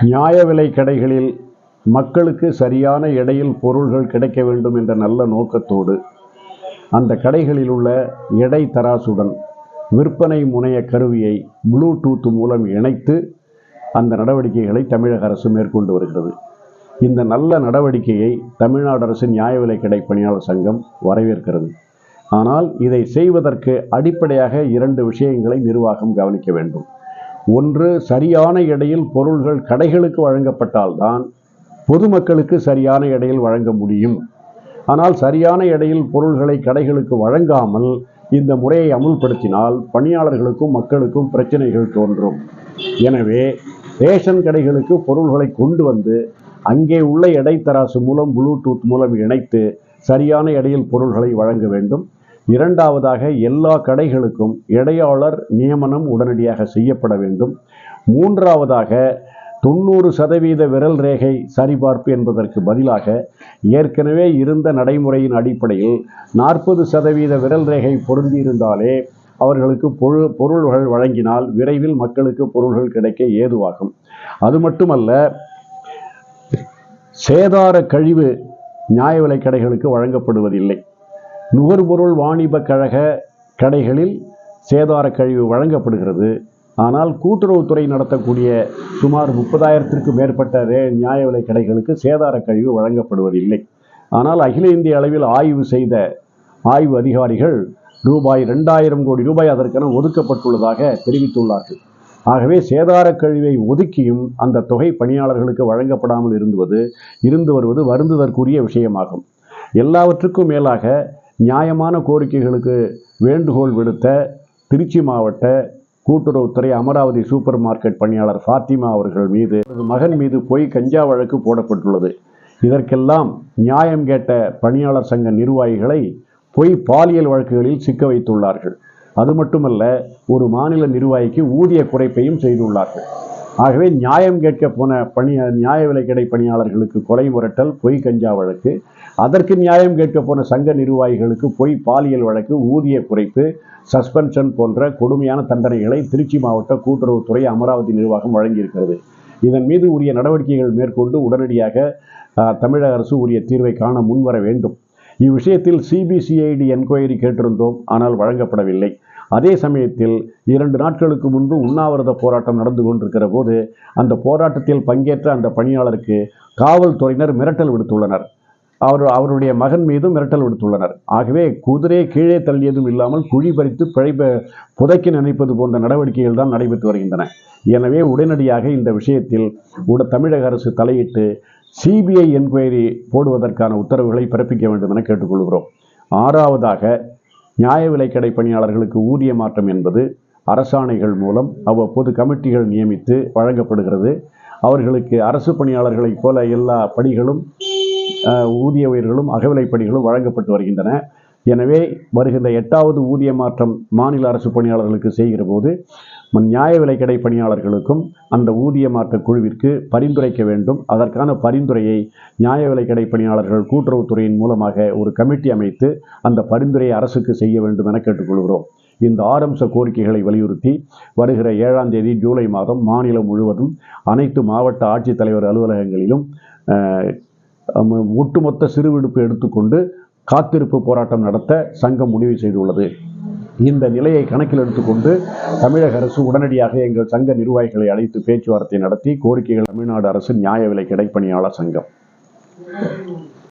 நியாய விலை கடைகளில் மக்களுக்கு சரியான எடையில் பொருள்கள் கிடைக்க வேண்டும் என்ற நல்ல நோக்கத்தோடு அந்த கடைகளில் உள்ள எடை தராசுடன் விற்பனை முனைய கருவியை ப்ளூடூத் மூலம் இணைத்து அந்த நடவடிக்கைகளை தமிழக அரசு மேற்கொண்டு வருகிறது. இந்த நல்ல நடவடிக்கையை தமிழ்நாடு அரசு நியாய விலை கடை பணியாளர் சங்கம் வரவேற்கிறது. ஆனால் இதை செய்வதற்கு அடிப்படையாக 2 விஷயங்களை நிர்வாகம் கவனிக்க வேண்டும். ஒன்று, சரியான எடையில் பொருள்கள் கடைகளுக்கு வழங்கப்பட்டால்தான் பொதுமக்களுக்கு சரியான எடையில் வழங்க முடியும். ஆனால் சரியான எடையில் பொருள்களை கடைகளுக்கு வழங்காமல் இந்த முறையை அமுல்படுத்தினால் பணியாளர்களுக்கும் மக்களுக்கும் பிரச்சனைகள் தோன்றும். எனவே ரேஷன் கடைகளுக்கு பொருள்களை கொண்டு வந்து அங்கே உள்ள எடை தராசு மூலம் ப்ளூடூத் மூலம் இணைத்து சரியான எடையில் பொருள்களை வழங்க வேண்டும். இரண்டாவதாக, எல்லா கடைகளுக்கும் எடையாளர் நியமனம் உடனடியாக செய்யப்பட வேண்டும். மூன்றாவதாக, 90% விரல் ரேகை சரிபார்ப்பு என்பதற்கு பதிலாக ஏற்கனவே இருந்த நடைமுறையின் அடிப்படையில் 40% விரல் ரேகை பொருந்தியிருந்தாலே அவர்களுக்கு பொருள்கள் வழங்கினால் விரைவில் மக்களுக்கு பொருள்கள் கிடைக்க ஏதுவாகும். அது மட்டுமல்ல, சேதார கழிவு நியாய விலை கடைகளுக்கு வழங்கப்படுவதில்லை. நுகர்பொருள் வாணிப கழக கடைகளில் சேதார கழிவு வழங்கப்படுகிறது. ஆனால் கூட்டுறவுத்துறை நடத்தக்கூடிய சுமார் 30,000க்கும் மேற்பட்ட நியாய விலை கடைகளுக்கு சேதார கழிவு வழங்கப்படுவதில்லை. ஆனால் அகில இந்திய அளவில் ஆய்வு செய்த ஆய்வு அதிகாரிகள் ரூபாய் 2,000 கோடி ரூபாய் அதற்கென ஒதுக்கப்பட்டுள்ளதாக தெரிவித்துள்ளார்கள். ஆகவே சேதார கழிவை ஒதுக்கியும் அந்த தொகை பணியாளர்களுக்கு வழங்கப்படாமல் இருந்து வருவது வருந்துதற்குரிய விஷயமாகும். எல்லாவற்றுக்கும் மேலாக நியாயமான கோரிக்கைகளுக்கு வேண்டுகோள் விடுத்த திருச்சி மாவட்ட கூட்டுறவுத்துறை அமராவதி சூப்பர் மார்க்கெட் பணியாளர் ஃபாத்திமா அவர்கள் மீது மகன் மீது பொய் கஞ்சா வழக்கு போடப்பட்டுள்ளது. இதற்கெல்லாம் நியாயம் கேட்ட பணியாளர் சங்க நிர்வாகிகளை பொய் பாலியல் வழக்குகளில் சிக்க வைத்துள்ளார்கள். அது மட்டுமல்ல, ஒரு மாநில நிர்வாகிக்கு ஊதிய குறைப்பையும் செய்துள்ளார்கள். ஆகவே நியாயம் கேட்க போன நியாய விலை கடை பணியாளர்களுக்கு கொலை மிரட்டல், பொய் கஞ்சா வழக்கு, அதற்கு நியாயம் கேட்க போன சங்க நிர்வாகிகளுக்கு பொய் பாலியல் வழக்கு, ஊதிய குறைப்பு, சஸ்பென்ஷன் போன்ற கொடுமையான தண்டனைகளை திருச்சி மாவட்ட கூட்டுறவுத்துறை அமராவதி நிர்வாகம் வழங்கியிருக்கிறது. இதன் மீது உரிய நடவடிக்கைகள் மேற்கொண்டு உடனடியாக தமிழக அரசு உரிய தீர்வை காண முன்வர வேண்டும். இவ்விஷயத்தில் சிபிசிஐடி என்கொயரி கேட்டிருந்தோம், ஆனால் வழங்கப்படவில்லை. அதே சமயத்தில் 2 நாட்களுக்கு முன்பு உண்ணாவிரத போராட்டம் நடந்து கொண்டிருக்கிற போது அந்த போராட்டத்தில் பங்கேற்ற அந்த பணியாளருக்கு காவல்துறையினர் மிரட்டல் விடுத்துள்ளனர். அவருடைய மகன் மீதும் மிரட்டல் விடுத்துள்ளனர். ஆகவே குதிரையை கீழே தள்ளியதும் இல்லாமல் குழி பறித்து புதைக்க நினைப்பது போன்ற நடவடிக்கைகள் தான் நடைபெற்று வருகின்றன. எனவே உடனடியாக இந்த விஷயத்தில் தமிழக அரசு தலையிட்டு சிபிஐ என்கொயரி போடுவதற்கான உத்தரவுகளை பிறப்பிக்க வேண்டும் என கேட்டுக்கொள்கிறோம். 6வதாக, நியாய விலை கடை பணியாளர்களுக்கு ஊதிய மாற்றம் என்பது அரசாணைகள் மூலம் அவ்வப்போது கமிட்டிகள் நியமித்து வழங்கப்படுகிறது. அவர்களுக்கு அரசு பணியாளர்களைப் போல எல்லா படிகளும் ஊதிய உயர்களும் அகவிலை படிகளும் வழங்கப்பட்டு வருகின்றன. எனவே வருகின்ற 8வது ஊதிய மாற்றம் மாநில அரசு பணியாளர்களுக்கு செய்கிற போது நியாய விலை கடை பணியாளர்களுக்கும் அந்த ஊதிய மாற்ற குழுவிற்கு பரிந்துரைக்க வேண்டும். அதற்கான பரிந்துரையை நியாய விலை கடை பணியாளர்கள் கூட்டுறவுத்துறையின் மூலமாக ஒரு கமிட்டி அமைத்து அந்த பரிந்துரையை அரசுக்கு செய்ய வேண்டும் என கேட்டுக்கொள்கிறோம். இந்த 6 அம்ச கோரிக்கைகளை வலியுறுத்தி வருகிற 7ஆம் தேதி ஜூலை மாதம் மாநிலம் முழுவதும் அனைத்து மாவட்ட ஆட்சித்தலைவர் அலுவலகங்களிலும் ஒட்டுமொத்த சிறுவிடுப்பு எடுத்துக்கொண்டு காத்திருப்பு போராட்டம் நடத்த சங்கம் முடிவு செய்துள்ளது. இந்த நிலையை கணக்கில் எடுத்துக்கொண்டு தமிழக அரசு உடனடியாக எங்கள் சங்க நிர்வாகிகளை அழைத்து பேச்சுவார்த்தை நடத்தி கோரிக்கைகள் தமிழ்நாடு அரசு நியாய விலை கடை பணியாளர் சங்கம்